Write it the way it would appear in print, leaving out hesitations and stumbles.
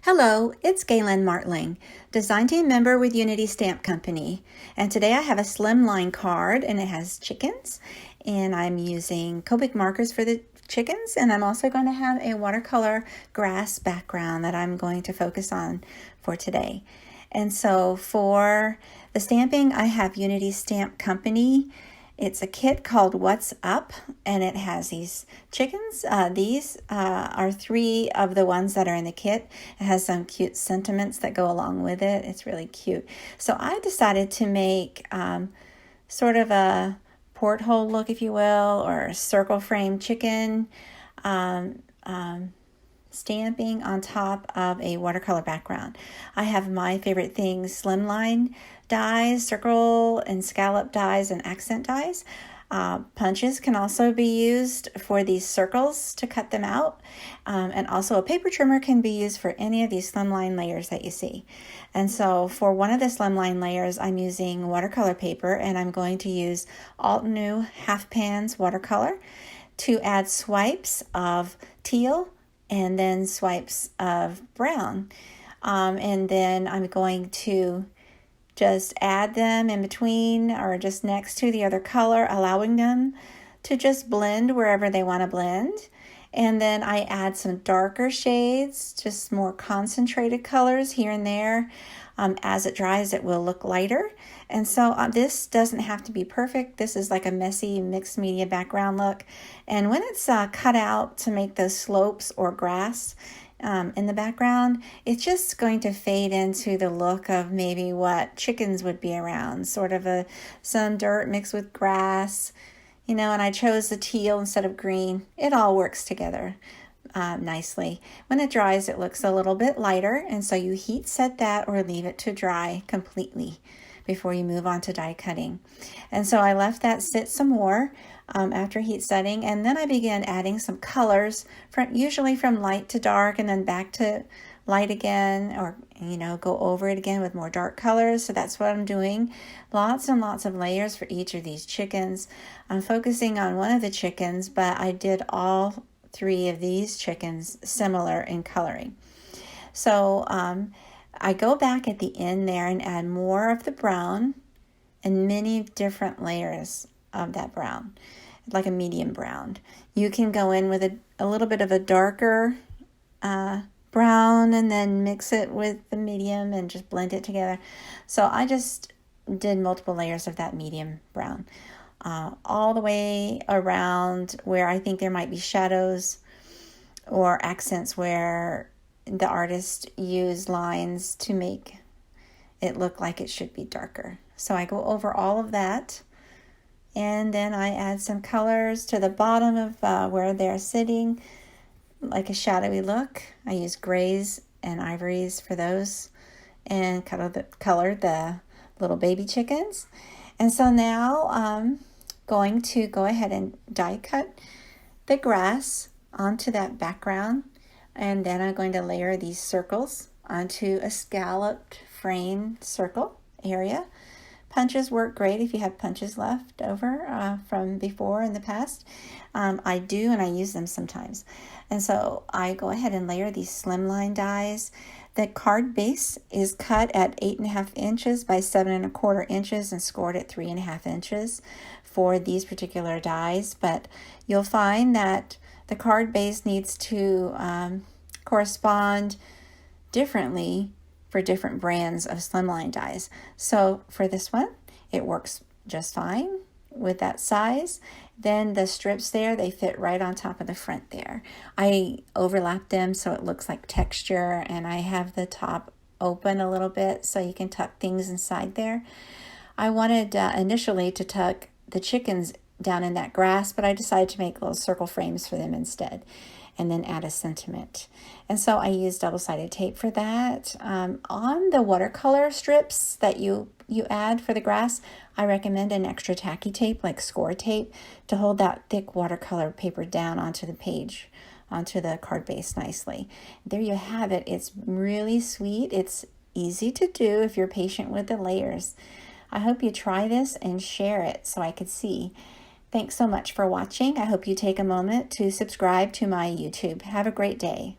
Hello, it's Galen Martling, design team member with Unity Stamp Company. And today I have a Slimline card and it has chickens. And I'm using Copic markers for the chickens. And I'm also going to have a watercolor grass background that I'm going to focus on for today. And so for the stamping, I have Unity Stamp Company. It's a kit called What's Up, and it has these chickens. These are three of the ones that are in the kit. It has some cute sentiments that go along with it. It's really cute. So I decided to make sort of a porthole look, if you will, or a circle frame chicken stamping on top of a watercolor background. I have my favorite things, Slimline dies, circle and scallop dies, and accent dies. Punches can also be used for these circles to cut them out. And also a paper trimmer can be used for any of these slimline layers that you see. And so for one of the slimline layers, I'm using watercolor paper, and I'm going to use Alt New Half Pans watercolor to add swipes of teal and then swipes of brown. And then I'm going to just add them in between or just next to the other color, allowing them to just blend wherever they want to blend. And then I add some darker shades, just more concentrated colors here and there. As it dries, it will look lighter. And so this doesn't have to be perfect. This is like a messy mixed media background look. And when it's cut out to make those slopes or grass in the background, it's just going to fade into the look of maybe what chickens would be around, sort of some dirt mixed with grass, and I chose the teal instead of green. It all works together nicely. When it dries, it looks a little bit lighter, and so you heat set that or leave it to dry completely before you move on to die cutting. And so I left that sit some more after heat setting, and then I began adding some colors, usually from light to dark and then back to light again, or go over it again with more dark colors. So that's what I'm doing. Lots and lots of layers for each of these chickens. I'm focusing on one of the chickens, but I did all three of these chickens similar in coloring. So I go back at the end there and add more of the brown and many different layers of that brown, like a medium brown. You can go in with a little bit of a darker brown and then mix it with the medium and just blend it together. So I just did multiple layers of that medium brown all the way around where I think there might be shadows or accents where the artist used lines to make it look like it should be darker. So I go over all of that, and then I add some colors to the bottom of where they're sitting, like a shadowy look. I use grays and ivories for those, and colored the little baby chickens. And so now I'm going to go ahead and die cut the grass onto that background, and then I'm going to layer these circles onto a scalloped frame circle area. Punches work great if you have punches left over from before in the past. I do, and I use them sometimes. And so I go ahead and layer these slimline dies. The card base is cut at 8.5 inches by 7.25 inches and scored at 3.5 inches for these particular dies. But you'll find that the card base needs to correspond differently for different brands of slimline dies. So for this one, it works just fine with that size. Then the strips there, they fit right on top of the front there. I overlap them so it looks like texture, and I have the top open a little bit so you can tuck things inside there. I wanted initially to tuck the chickens down in that grass, but I decided to make little circle frames for them instead, and then add a sentiment. And so I used double-sided tape for that. On the watercolor strips that you add for the grass, I recommend an extra tacky tape like score tape to hold that thick watercolor paper down onto the page, onto the card base nicely. There you have it. It's really sweet. It's easy to do if you're patient with the layers. I hope you try this and share it so I could see. Thanks so much for watching. I hope you take a moment to subscribe to my YouTube. Have a great day.